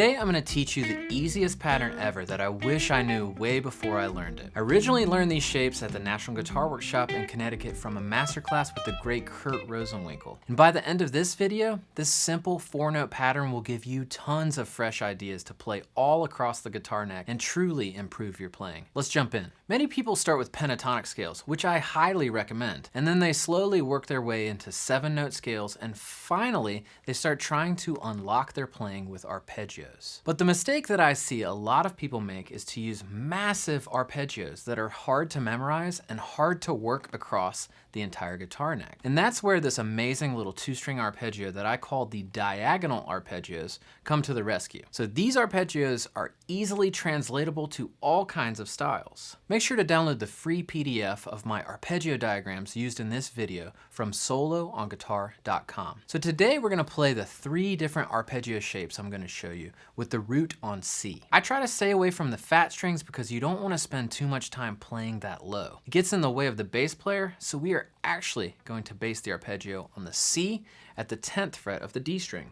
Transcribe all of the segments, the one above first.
Today I'm going to teach you the easiest pattern ever that I wish I knew way before I learned it. I originally learned these shapes at the National Guitar Workshop in Connecticut from a masterclass with the great Kurt Rosenwinkel. And by the end of this video, this simple 4-note pattern will give you tons of fresh ideas to play all across the guitar neck and truly improve your playing. Let's jump in. Many people start with pentatonic scales, which I highly recommend, and then they slowly work their way into 7-note scales, and finally they start trying to unlock their playing with arpeggios. But the mistake that I see a lot of people make is to use massive arpeggios that are hard to memorize and hard to work across the entire guitar neck. And that's where this amazing little 2-string arpeggio that I call the diagonal arpeggios come to the rescue. So these arpeggios are easily translatable to all kinds of styles. Make sure to download the free PDF of my arpeggio diagrams used in this video from soloonguitar.com. So today we're going to play the 3 different arpeggio shapes I'm going to show you with the root on C. I try to stay away from the fat strings because you don't want to spend too much time playing that low. It gets in the way of the bass player, so we are actually going to base the arpeggio on the C at the 10th fret of the D string.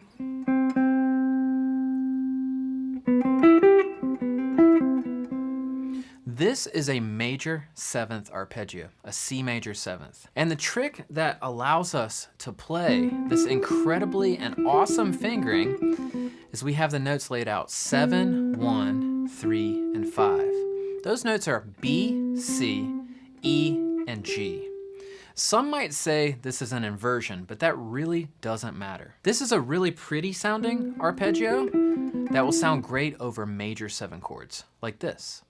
This is a major 7th arpeggio, a C major 7th. And the trick that allows us to play this incredibly and awesome fingering is we have the notes laid out 7, 1, 3, and 5. Those notes are B, C, E, and G. Some might say this is an inversion, but that really doesn't matter. This is a really pretty sounding arpeggio that will sound great over major 7 chords, like this.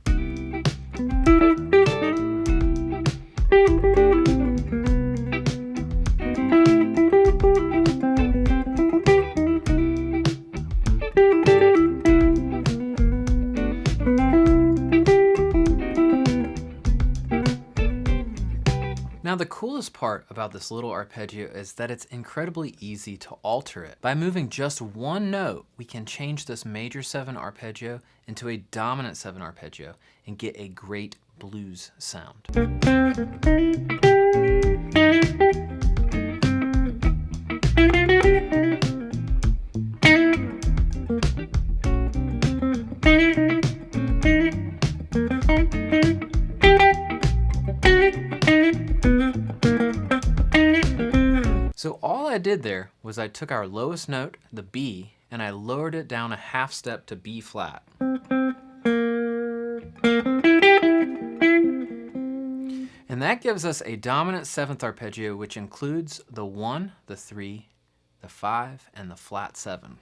Now the coolest part about this little arpeggio is that it's incredibly easy to alter it. By moving just one note, we can change this major 7 arpeggio into a dominant 7 arpeggio and get a great blues sound. So all I did there was I took our lowest note, the B, and I lowered it down a half step to B flat. And that gives us a dominant 7th arpeggio, which includes the 1, the 3, the 5, and the flat 7.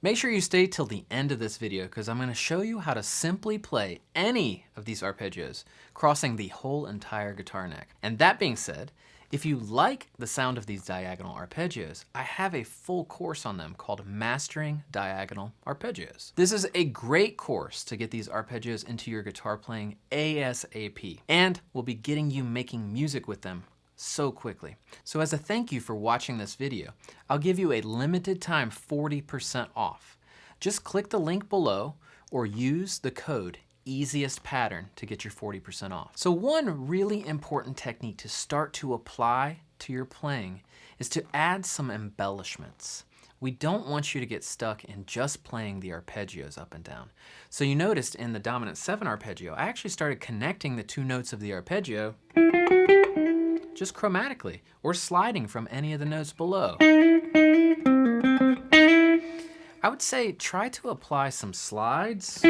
Make sure you stay till the end of this video because I'm going to show you how to simply play any of these arpeggios, crossing the whole entire guitar neck. And that being said, if you like the sound of these diagonal arpeggios, I have a full course on them called Mastering Diagonal Arpeggios. This is a great course to get these arpeggios into your guitar playing ASAP, and we'll be getting you making music with them so quickly. So as a thank you for watching this video, I'll give you a limited time 40% off. Just click the link below or use the code easiest pattern to get your 40% off. So one really important technique to start to apply to your playing is to add some embellishments. We don't want you to get stuck in just playing the arpeggios up and down. So you noticed in the dominant 7 arpeggio, I actually started connecting the 2 notes of the arpeggio just chromatically, or sliding from any of the notes below. I would say try to apply some slides,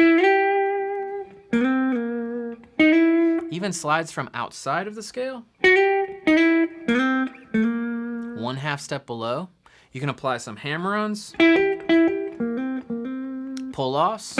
even slides from outside of the scale, 1 half step below. You can apply some hammer-ons, pull-offs,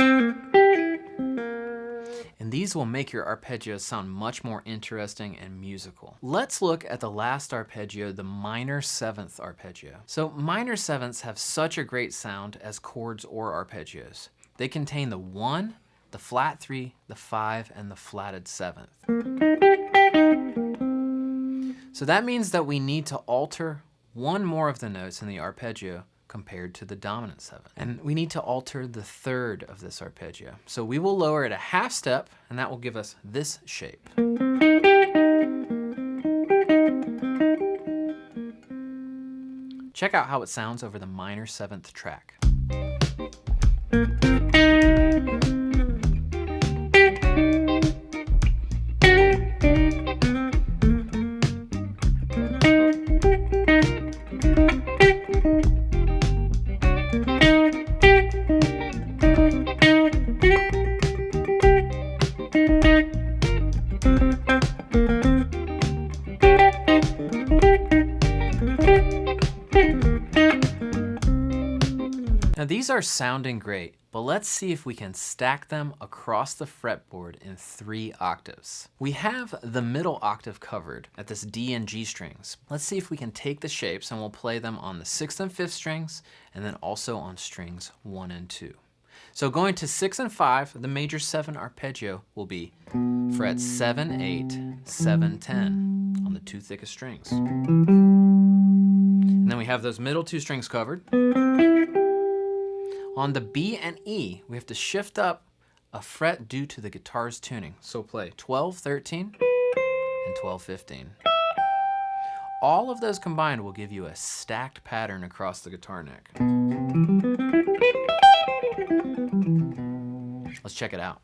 and these will make your arpeggios sound much more interesting and musical. Let's look at the last arpeggio, the minor 7th arpeggio. So minor 7ths have such a great sound as chords or arpeggios. They contain the 1, the flat 3, the 5, and the flatted 7th. So that means that we need to alter one more of the notes in the arpeggio compared to the dominant 7. And we need to alter the 3rd of this arpeggio. So we will lower it a half step, and that will give us this shape. Check out how it sounds over the minor 7th track. Now these are sounding great, but let's see if we can stack them across the fretboard in 3 octaves. We have the middle octave covered at this D and G strings. Let's see if we can take the shapes and we'll play them on the 6th and 5th strings, and then also on strings 1 and 2. So going to 6 and 5, the major 7 arpeggio will be fret 7, 8, 7, 10 on the 2 thickest strings. And then we have those middle 2 strings covered. On the B and E, we have to shift up a fret due to the guitar's tuning. So play 12, 13, and 12, 15. All of those combined will give you a stacked pattern across the guitar neck. Let's check it out.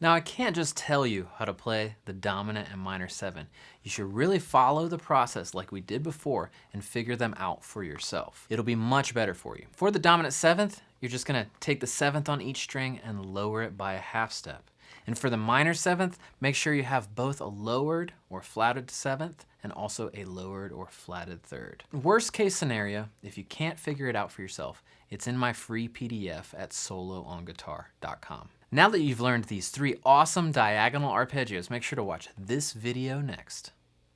Now I can't just tell you how to play the dominant and minor 7. You should really follow the process like we did before and figure them out for yourself. It'll be much better for you. For the dominant 7th, you're just gonna take the 7th on each string and lower it by a half step. And for the minor 7th, make sure you have both a lowered or flatted 7th and also a lowered or flatted 3rd. Worst case scenario, if you can't figure it out for yourself, it's in my free PDF at soloonguitar.com. Now that you've learned these 3 awesome diagonal arpeggios, make sure to watch this video next.